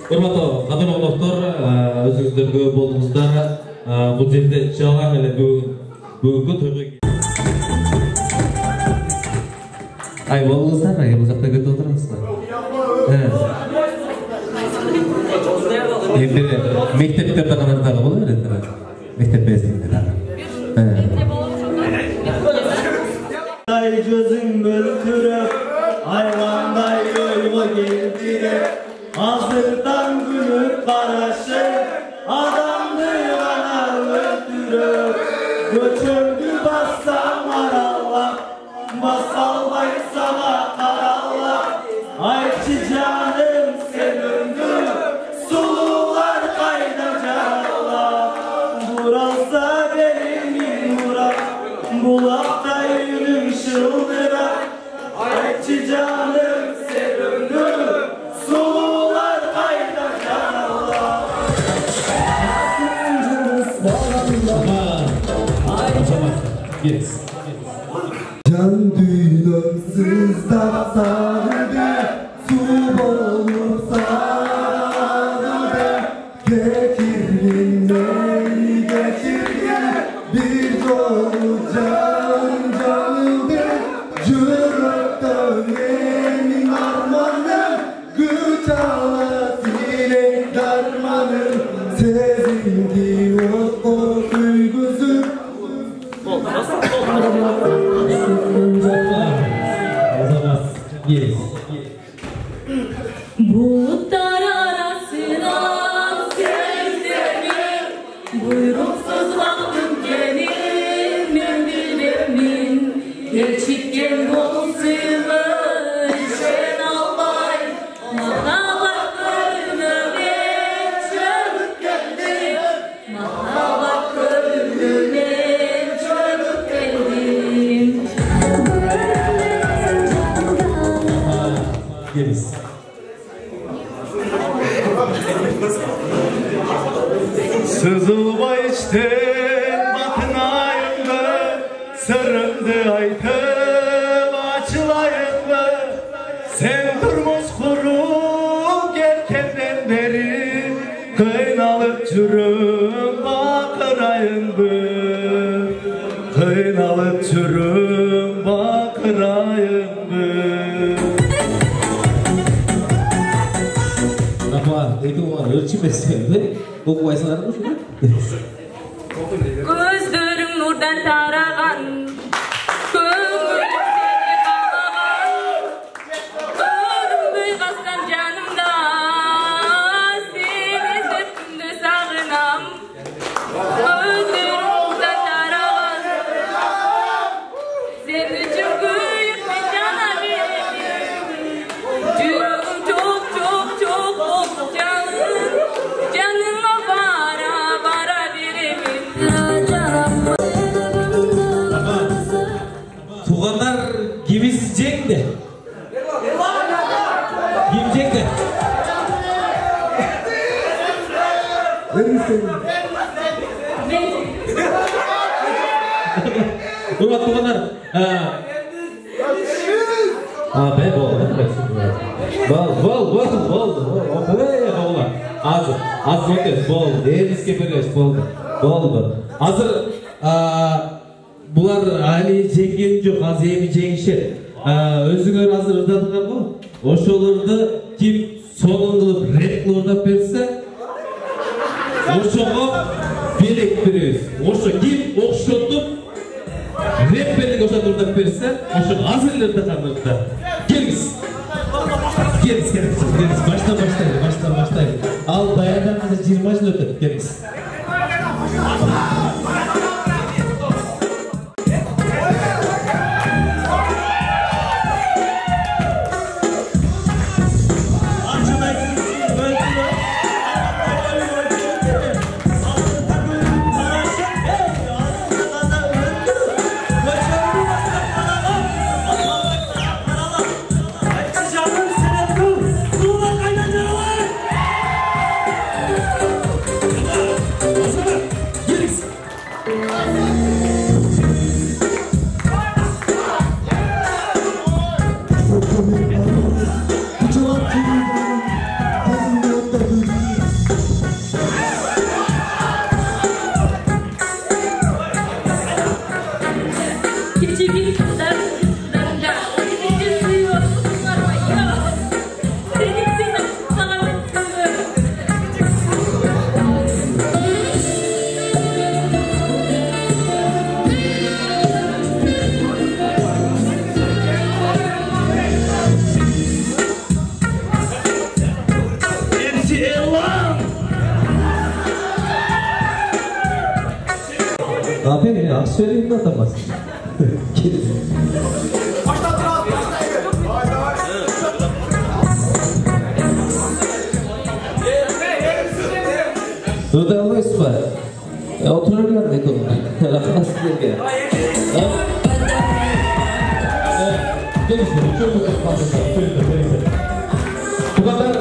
Hurmatlı kadın oğlaklar, özünüzden böyle olduğunuzda bu жерде çalan ele бүгінгі тойға Ay болыңыздар ма? Ұзақта көтіп отырыңыздар. Енді мектептерді қанатындағы болу береді. Мектеп бездіңдер. Gözün bölkürüp hayvanday yolga geldirip hazırdan gülüp karışıp adamdı bana öldürüp göçürdü bassam arallah basalbay sana karallah ayçı canım sevindim sulular kaynacaklar burası benim murat bulakta yürüm şıldırak ayçı canım sevindim sulular kaynacaklar Can düğümsüz dağlarda su olup sağlarda getirdin beni getirdin bir dolu can canıldı cürekten benim armanım güç alasıyla darmanım sezildi o korku Sızılma içten batınayım mı? Sırrımdı aytım açılayım mı? Sen durmuş kuru gelkenden beri kıynalıp çürüm bakırayım mı? Kıynalıp çürüm bakırayım mı? Itu ölçülmesi. Bu koysalar mı? Gözlerim nurdan taragan, köngülüm seni bağlagan, ölümdüy kastan canımda, seni sırtımda sağınam. Gözlerim nurdan taragan, sen üçün köyüp ben cana veririm. Yüreğim çok çok çok oldu canım, canıma bara bara veririm. Tuğanlar gibisi cekti. Kim cekti? Ulan tuğanlar. Ben bol. Az notes bol. Denizke birleş bol. Hazır bular Ali çekкен жоқ, az emi жеңишет. Өзүңөр азыр ырдадыңарбы? Ошолорду ким сонун кылып реп ордап берсе, ошого белек беребиз. Ошо ким окшотуп реп белек ордап берсе, ошого азыр эле ырдаганда. Келиңиз. Başlayın. Al bayadan 20 жыл өтөт. Келиңиz. Aferin ya, söyleyeyim de atamaz. Öde almayız mı? Otururlar ne konu? Rahmet sizlerge. Gelin size, çok bu kadar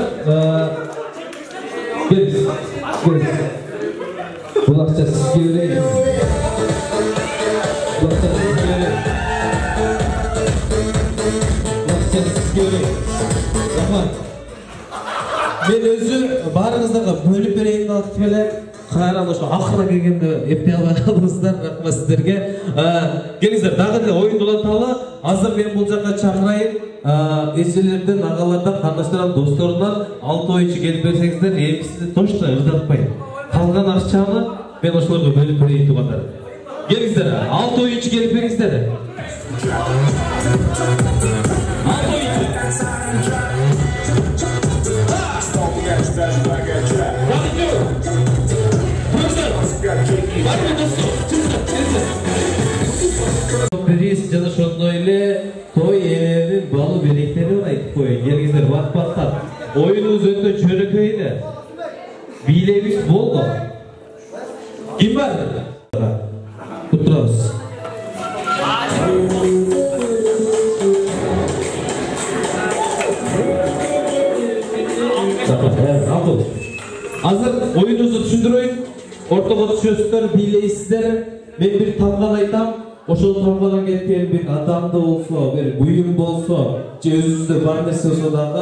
gelin. Kulakça siz göreyim. Ben özü barınızdaga bölüp bereyim de atıp ele kayran oşo akıra kelgende epey alбай калдыңыздар. Рахмат сиздерге. Келиңиздер, дагы эле оюнду уланталы. Азыр мен бул жакка чакырайын. Эжелерден, агалардан, кардашдардан, досторунан 6 оюнчу келип берсеңиздер, эмисинде точно ырдатпайм. Калган акчаны мен ошолорго бөлүп берейин туугандар. Келиңиздер, 6 оюнчу келип бериңиздер. 6 оюнчу. Бириз жана ошондой эле той Balı belekleri var aytıp koyun. Gelgizler bak. Oyunumuz öte çörüköyde. Bileğimiz bol da. Kim var? Kutlarız. Hazır oyununuzu düşündürün. Ortalığı düşüyorsunuz, bileğsizler. Ben bir tamdan aytam. Oşol tamdan gelip bir adam da olsa, bir buyum bolsa, özünüzde var nesi da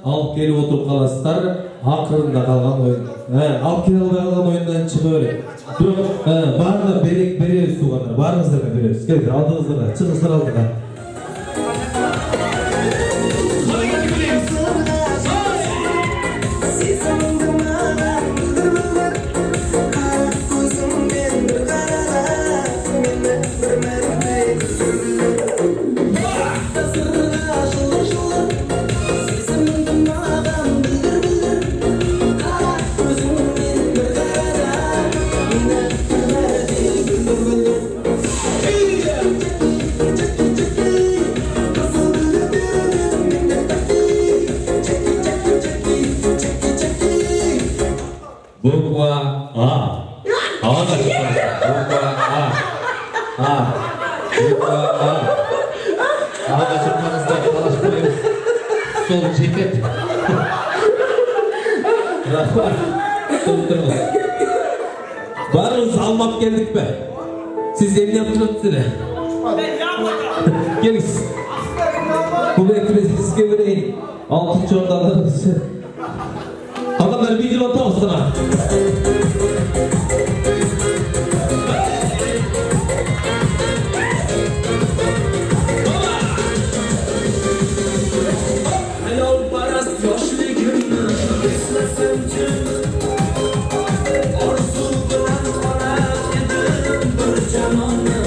alıp gelip oturup kalasızlar. Akırında kalgan oyun. Alıp gelip kalgan oyundan çıkıyor. Barda belek bereriz suğanlar. Barınızlarına bereriz. Gelin aldığınızlarına, çıkınızlar aldığına. Bukwa A. Hava da çıkar. Bukwa A. Bukwa A. Hava da çıkmanızda çalışmayız. Sol ceket. Rahman. Tutturunuz. Varınız almak geldik be. Siz elini yaptınız size. Gelin. Bu bekledi sizge vereyim. Altın çordalarınız. Adamlar bir yıl atamaz sana. Helal paras yaşlı günü Esnesem tüm Arzu bilen arat edim bir cananı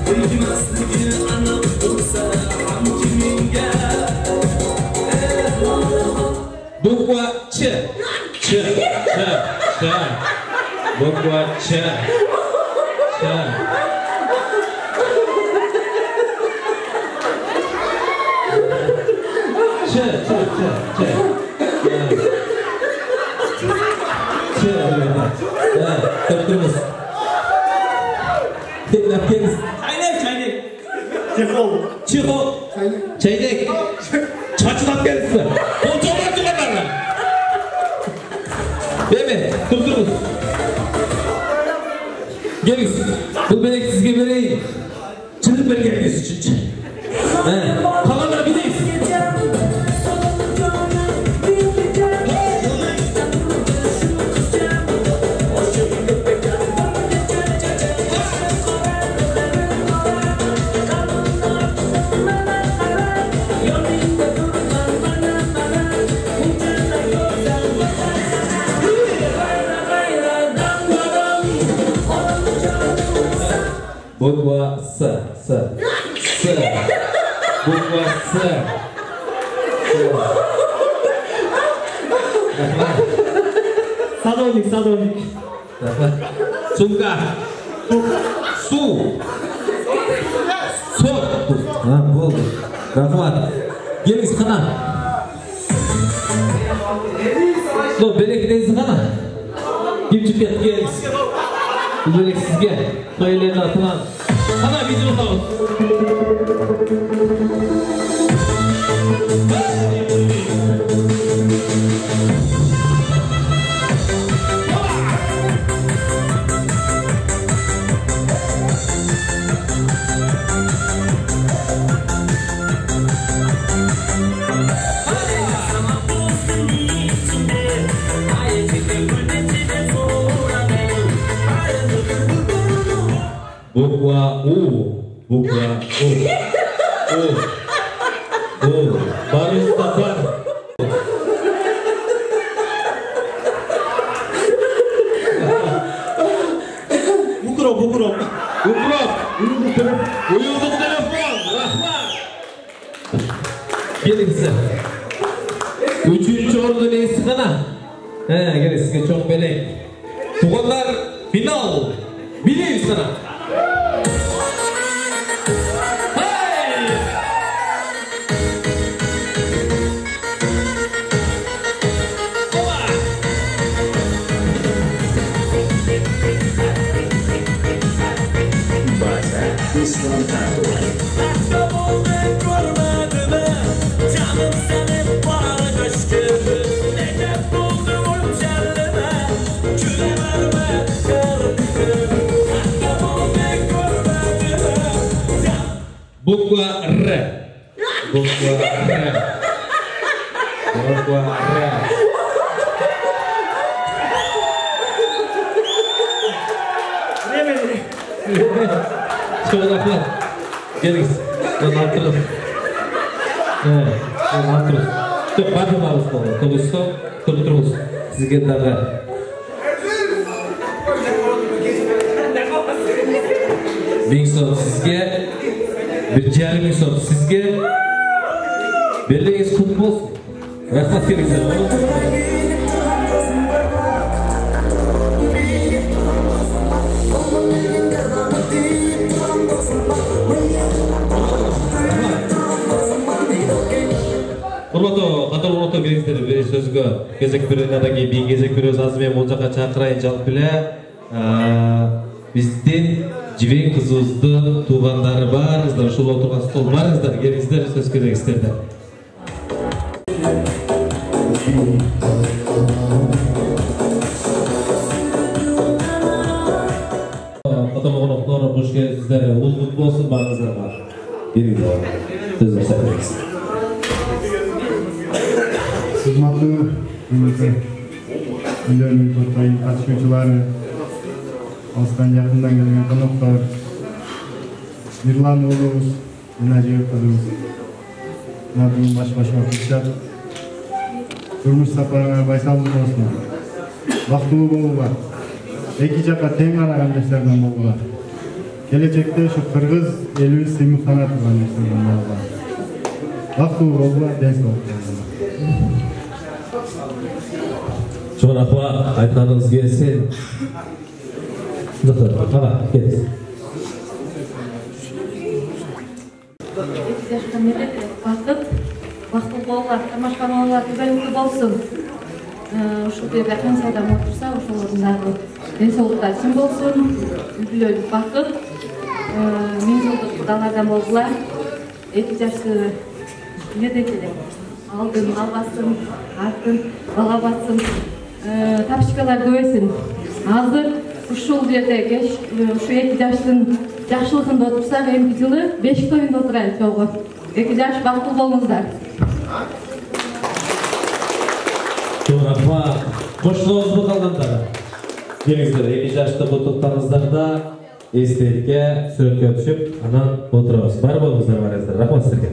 Bilmesligi anıp dursa Hamkiminge Bukwa Ç. Bukwa Ç. Tepkimiz. Tepkimiz. Çaynek. Çiğol. Çaynek. Çaçıdan gelsin. Kontrol ettiler. Evet, durdurun. Gelin, bu belek sizge vereyim. Çılık belge gelmesi için. Kalanlar bileyiz. Bukwa S. Bukwa S. Sadonik. Sungka. Su. Sok. Boldu. Rahmat. Gelin sıkana. Belek neyse sıkana. Kim çıkıyor? Gelin. Bu belek sizge. Kayılarına atılan. Sana video atalım. Bukwa U. Barista bar. Bukro. Uyulduk telefon. Rahman. Gelin size. Üçüncü ordu neyse kana? Gelin size çok belek. Tuğanlar final. Bileyim sana. İslam tartı. Canım seni bana göçtü. Necep buldum celleme. Güle verme kalbim. Bukwa R. Bukwa R. Bukwa R. Çoğalaklar. Geliniz. Dolandırın. Evet. Dolandırın. Çok bakımlarız bunu. Konuşsun. Konuşturuz. Sizge dağa. Bin son sizge. Bir jarım son sizge. Birliğiniz kutlu olsun. Rahmat geliniz. Урматтуу келиңиздер, бир сөзгө кезек берүүнү андан кийин бир кезек беребиз. Азыр мен бул жака чакырайын. Жалпы эле биздин жибек кызыбыздын туугандары барыңыздар, ушул отурган стол барыңыздар, келиңиздер, сөз керек сиздерде. Атама коноктор кош келипсиздер. Улут болсун барыңыздарга. Келиңиздер. Сөз берсеңиз. Hizmetli ünlü Turtay'ın katılımcıları, Osman yakından gelen konuklar, Mirlan oğlumuz, Naciye kızımız, Nadım'ın baş-başa okuyacak, Durmuş saparına baysallık olsun, vaktılı bolu var, iki caka teң kardeşlerden bolu var. Gelecekte şu Kırgız elimiz simultana kardeşlerden bolu var. Vaktılı bolu var, ders olsun. Çoğun akva aytlarınız gelsin. Zıhtır, ana gelsin. Vakti bollar, tamашканалар көбөйүлүү болсун. Ушул жерде кансада отурса, ошол ордундагы ден соолуктар чын болсун. Үй-бүлөлүк бакыт, 1000 жылдык кудалардан болдулар. 2 жашы эмне дейт эле? Алдын албасын, артын бала бассын. Тапшырмалар көбөйсүн. Азыр ушул жерде ушу 2 жаштын жакшылыгында отурсак, эмки жылы 5 тоюнда отурайын чогуу. 2 жаш бактылуу болуңуздар. Çoğun akva koştuğunuz mu kalganlar? Gelingizler, 2 жашты куттуктаңыздарда эстеликке сүрөткө түшүп, анан отурабыз. Бар болуңуздар, барыңыздар. Рахмат силерге.